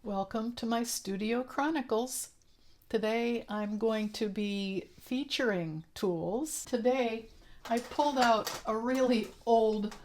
Welcome to my Studio Chronicles. Today I'm going to be featuring tools. Today I pulled out a really old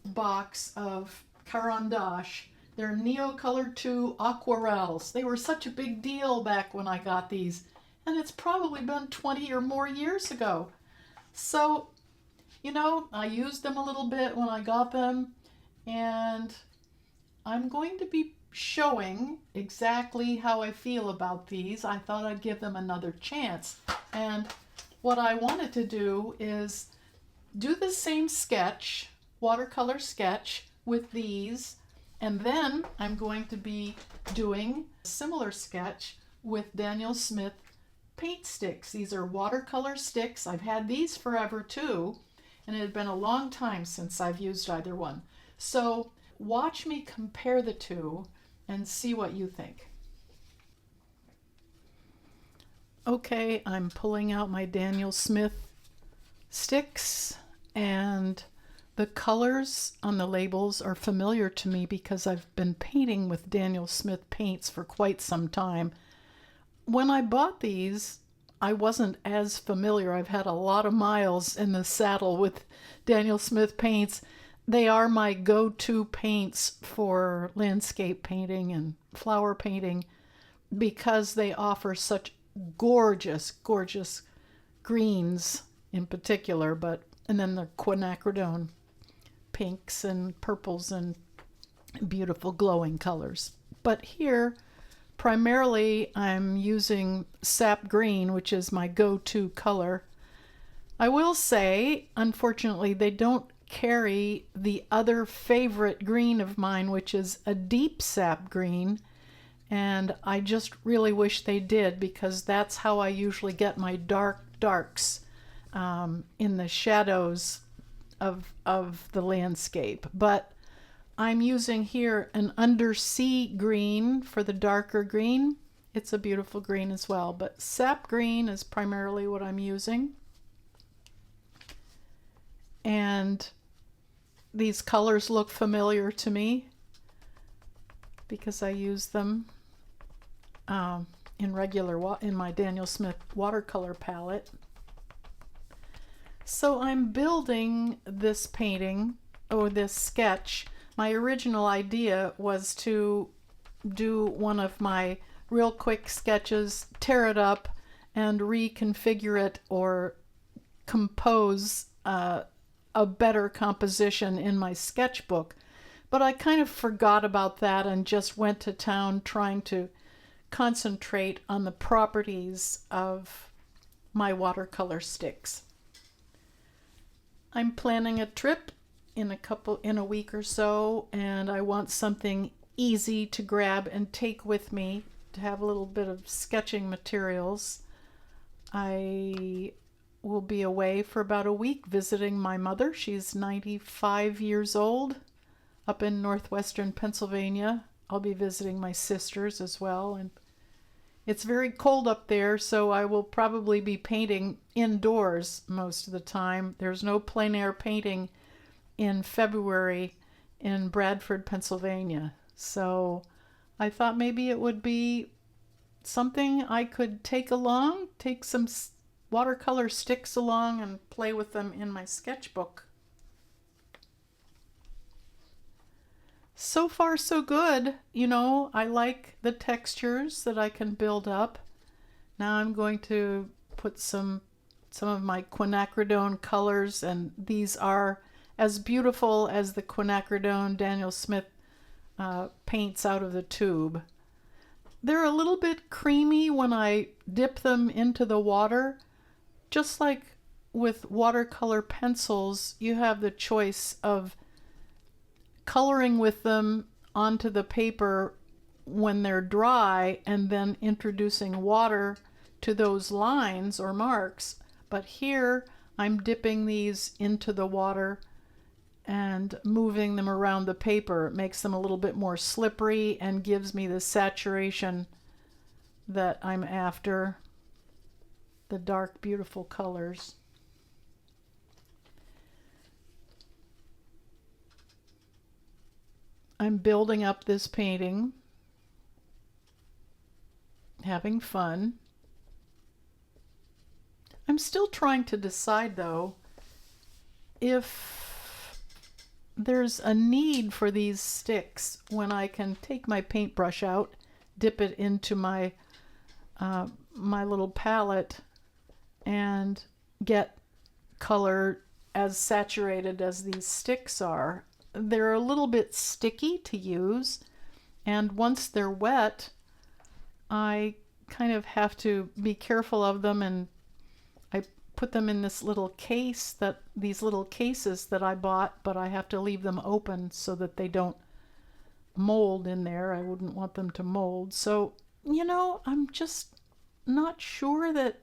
box of Caran. They're Neocolor II Aquarelles. They were such a big deal back when I got these, and it's probably been 20 or more years ago. So, I used them a little bit when I got them, and I'm going to be showing exactly how I feel about these. I thought I'd give them another chance. And what I wanted to do is do the same sketch, watercolor sketch, with these. And then I'm going to be doing a similar sketch with Daniel Smith paint sticks. These are watercolor sticks. I've had these forever too, and it had been a long time since I've used either one. So watch me compare the two and see what you think. Okay, I'm pulling out my Daniel Smith sticks, and the colors on the labels are familiar to me because I've been painting with Daniel Smith paints for quite some time. When I bought these, I wasn't as familiar. I've had a lot of miles in the saddle with Daniel Smith paints. They are my go-to paints for landscape painting and flower painting because they offer such gorgeous, gorgeous greens in particular, and then the quinacridone pinks and purples and beautiful glowing colors. But here, primarily, I'm using sap green, which is my go-to color. I will say, unfortunately, they don't carry the other favorite green of mine, which is a deep sap green, and I just really wish they did, because that's how I usually get my darks in the shadows of the landscape. But I'm using here an undersea green for the darker green. It's a beautiful green as well, but sap green is primarily what I'm using. And these colors look familiar to me because I use them in my Daniel Smith watercolor palette. So I'm building this painting, or this sketch. My original idea was to do one of my real quick sketches, tear it up, and reconfigure it or compose a better composition in my sketchbook. But I kind of forgot about that and just went to town trying to concentrate on the properties of my watercolor sticks. I'm planning a trip in a week or so, and I want something easy to grab and take with me to have a little bit of sketching materials. I will be away for about a week visiting my mother. She's 95 years old up in northwestern Pennsylvania. I'll be visiting my sisters as well, and it's very cold up there, so I will probably be painting indoors most of the time. There's no plein air painting in February in Bradford, Pennsylvania. So I thought maybe it would be something I could take some watercolor sticks along and play with them in my sketchbook. So far so good. I like the textures that I can build up. Now I'm going to put some of my quinacridone colors, and these are as beautiful as the quinacridone Daniel Smith paints out of the tube. They're a little bit creamy when I dip them into the water. Just like with watercolor pencils, you have the choice of coloring with them onto the paper when they're dry and then introducing water to those lines or marks. But here I'm dipping these into the water and moving them around the paper. It makes them a little bit more slippery and gives me the saturation that I'm after. The dark, beautiful colors. I'm building up this painting having fun. I'm still trying to decide, though, if there's a need for these sticks when I can take my paintbrush out, dip it into my my little palette, and get color as saturated as these sticks are. They're a little bit sticky to use, and once they're wet, I kind of have to be careful of them, and I put them in this little case, these little cases that I bought, but I have to leave them open so that they don't mold in there. I wouldn't want them to mold. So, you know, I'm just not sure that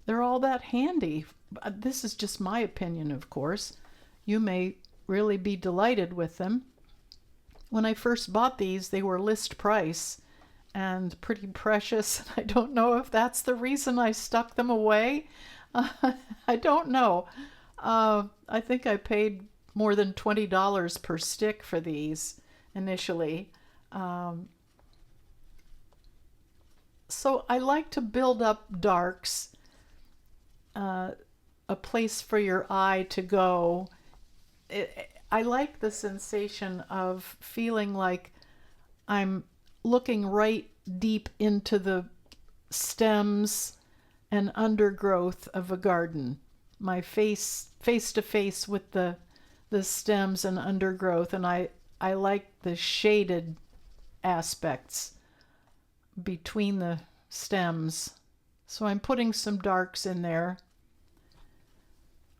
they're all that handy. This is just my opinion, of course. You may really be delighted with them. When I first bought these, they were list price and pretty precious. I don't know if that's the reason I stuck them away. I don't know. I think I paid more than $20 per stick for these initially. So I like to build up darks, a place for your eye to go. I like the sensation of feeling like I'm looking right deep into the stems and undergrowth of a garden. My face to face with the stems and undergrowth, and I like the shaded aspects between the stems. So I'm putting some darks in there.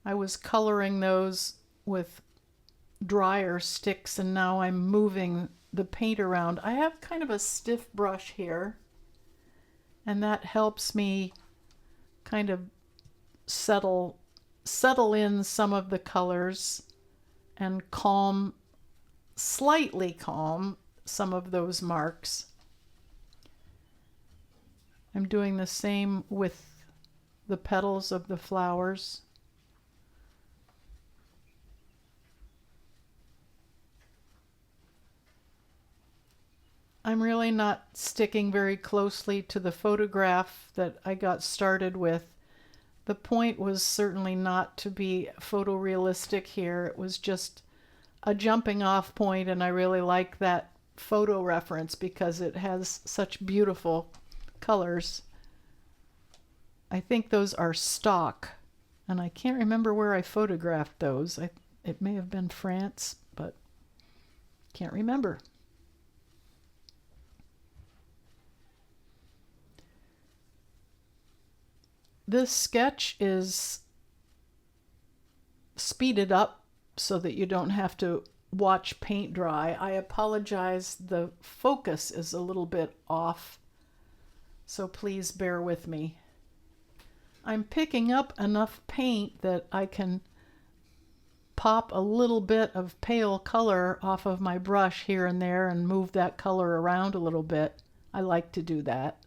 I was coloring those with drier sticks, and now I'm moving the paint around. I have kind of a stiff brush here, and that helps me kind of settle in some of the colors and slightly calm some of those marks. I'm doing the same with the petals of the flowers. I'm really not sticking very closely to the photograph that I got started with. The point was certainly not to be photorealistic here. It was just a jumping off point, and I really like that photo reference because it has such beautiful colors. I think those are stock, and I can't remember where I photographed those. It may have been France, but can't remember. This sketch is speeded up so that you don't have to watch paint dry. I apologize, the focus is a little bit off, so please bear with me. I'm picking up enough paint that I can pop a little bit of pale color off of my brush here and there and move that color around a little bit. I like to do that.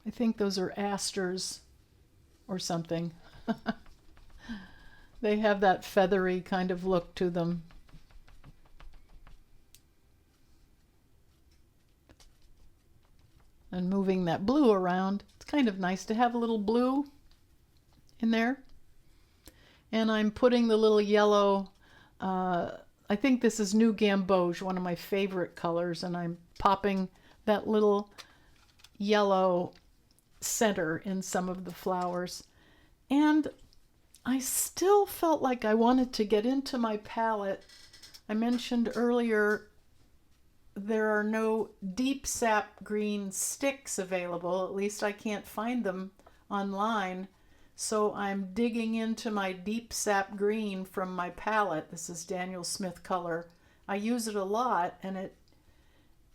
I think those are asters or something. They have that feathery kind of look to them. And moving that blue around, it's kind of nice to have a little blue in there. And I'm putting the little yellow, I think this is New Gamboge, one of my favorite colors, and I'm popping that little yellow center in some of the flowers. And I still felt like I wanted to get into my palette. I mentioned earlier there are no deep sap green sticks available, at least I can't find them online. So I'm digging into my deep sap green from my palette. This is Daniel Smith color. I use it a lot, and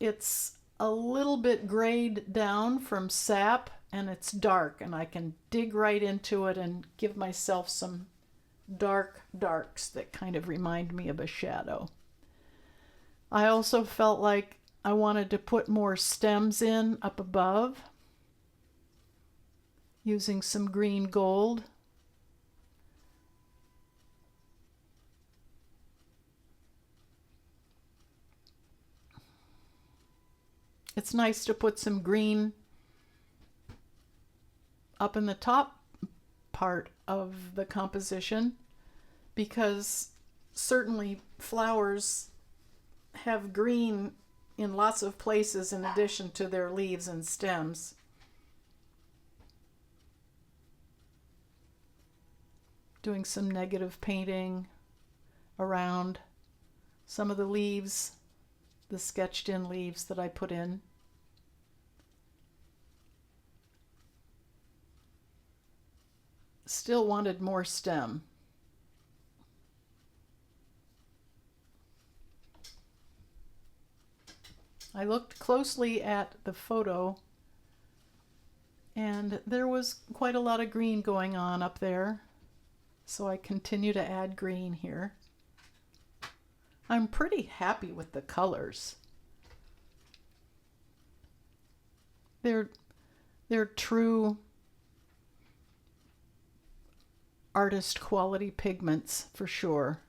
it's a little bit grayed down from sap, and it's dark, and I can dig right into it and give myself some darks that kind of remind me of a shadow. I also felt like I wanted to put more stems in up above using some green gold. It's nice to put some green up in the top part of the composition, because certainly flowers have green in lots of places in addition to their leaves and stems. Doing some negative painting around some of the leaves, the sketched in leaves that I put in. Still wanted more stem. I looked closely at the photo, and there was quite a lot of green going on up there, so I continue to add green here. I'm pretty happy with the colors. They're true artist quality pigments for sure.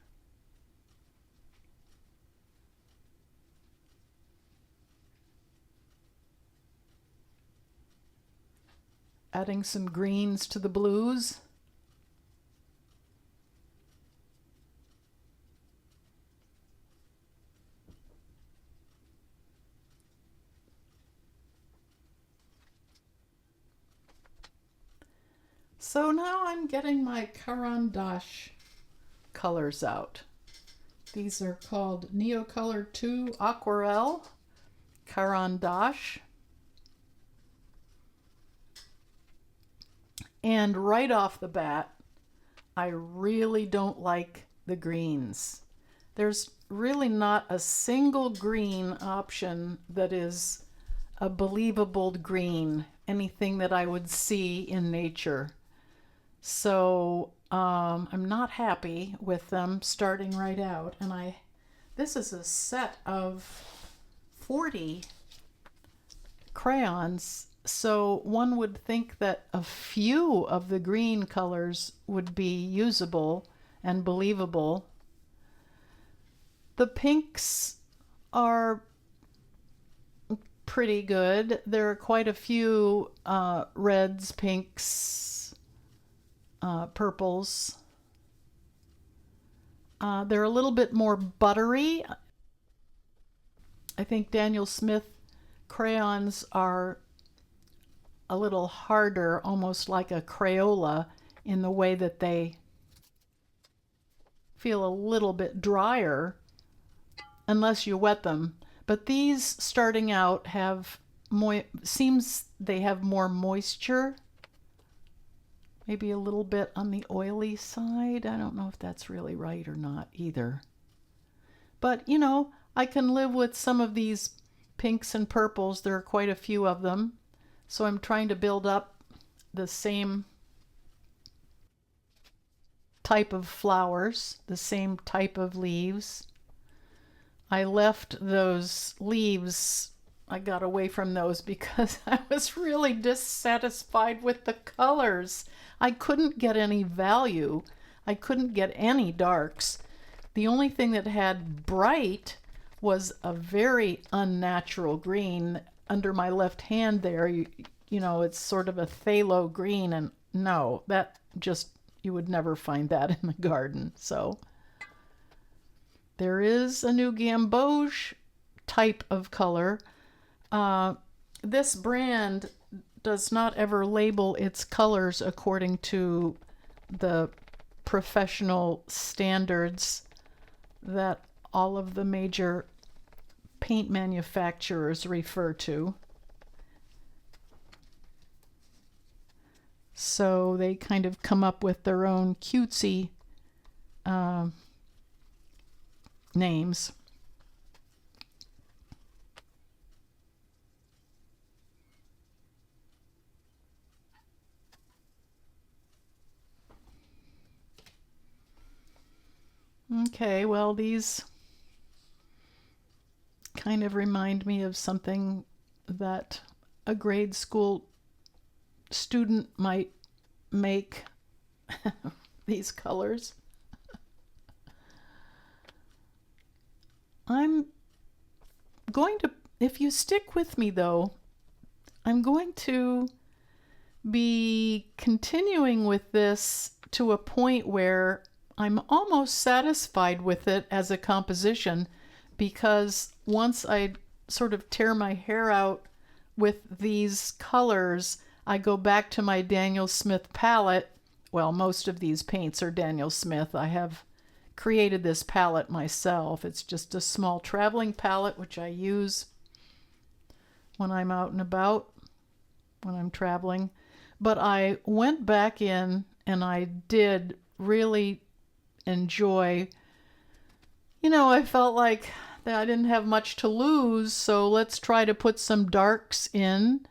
Adding some greens to the blues. So now I'm getting my Caran colors out. These are called Neocolor II Aquarelle Caran. And right off the bat, I really don't like the greens. There's really not a single green option that is a believable green, anything that I would see in nature. So I'm not happy with them starting right out. And this is a set of 40 crayons, so one would think that a few of the green colors would be usable and believable. The pinks are pretty good. There are quite a few reds, pinks, purples. They're a little bit more buttery. I think Daniel Smith crayons are a little harder, almost like a Crayola, in the way that they feel a little bit drier unless you wet them. But these starting out seems they have more moisture, maybe a little bit on the oily side. I don't know if that's really right or not either. But you know, I can live with some of these pinks and purples. There are quite a few of them. So I'm trying to build up the same type of flowers, the same type of leaves. I left those leaves, I got away from those because I was really dissatisfied with the colors. I couldn't get any value. I couldn't get any darks. The only thing that had bright was a very unnatural green. Under my left hand there, you know, it's sort of a phthalo green, and no, that just, you would never find that in the garden. So there is a new gamboge type of color. This brand does not ever label its colors according to the professional standards that all of the major paint manufacturers refer to. So they kind of come up with their own cutesy names. Okay, well, these kind of remind me of something that a grade school student might make. These colors. I'm going to, if you stick with me though, I'm going to be continuing with this to a point where I'm almost satisfied with it as a composition, because once I sort of tear my hair out with these colors, I go back to my Daniel Smith palette. Well, most of these paints are Daniel Smith. I have created this palette myself. It's just a small traveling palette which I use when I'm out and about, when I'm traveling. But I went back in and I did really enjoy, I felt like that I didn't have much to lose, so let's try to put some darks in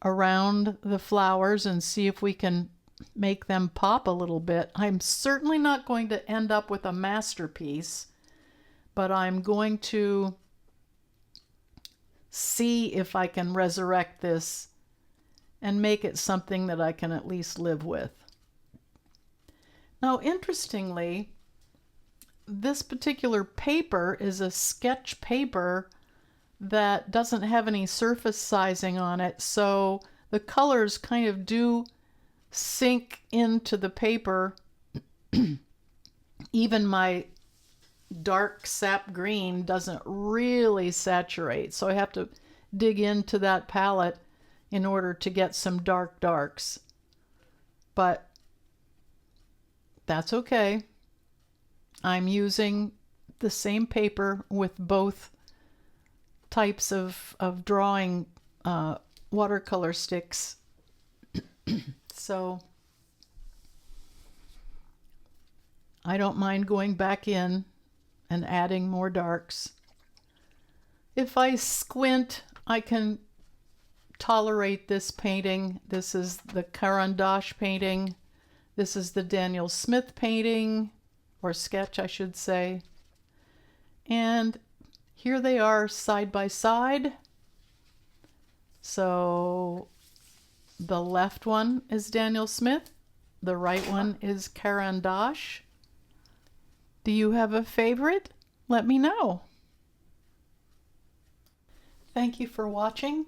around the flowers and see if we can make them pop a little bit. I'm certainly not going to end up with a masterpiece, but I'm going to see if I can resurrect this and make it something that I can at least live with. Now, interestingly, this particular paper is a sketch paper that doesn't have any surface sizing on it, so the colors kind of do sink into the paper. Even my dark sap green doesn't really saturate, so I have to dig into that palette in order to get some dark darks. But that's okay. I'm using the same paper with both types of drawing watercolor sticks. So I don't mind going back in and adding more darks. If I squint, I can tolerate this painting. This is the Caran painting. This is the Daniel Smith painting, or sketch, I should say. And here they are side by side. So the left one is Daniel Smith. The right one is Caran. Do you have a favorite? Let me know. Thank you for watching.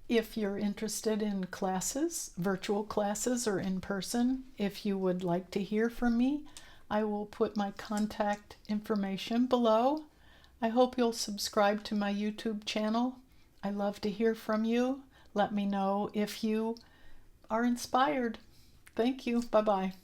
If you're interested in classes, virtual classes or in person, if you would like to hear from me, I will put my contact information below. I hope you'll subscribe to my YouTube channel. I love to hear from you. Let me know if you are inspired. Thank you. Bye-bye.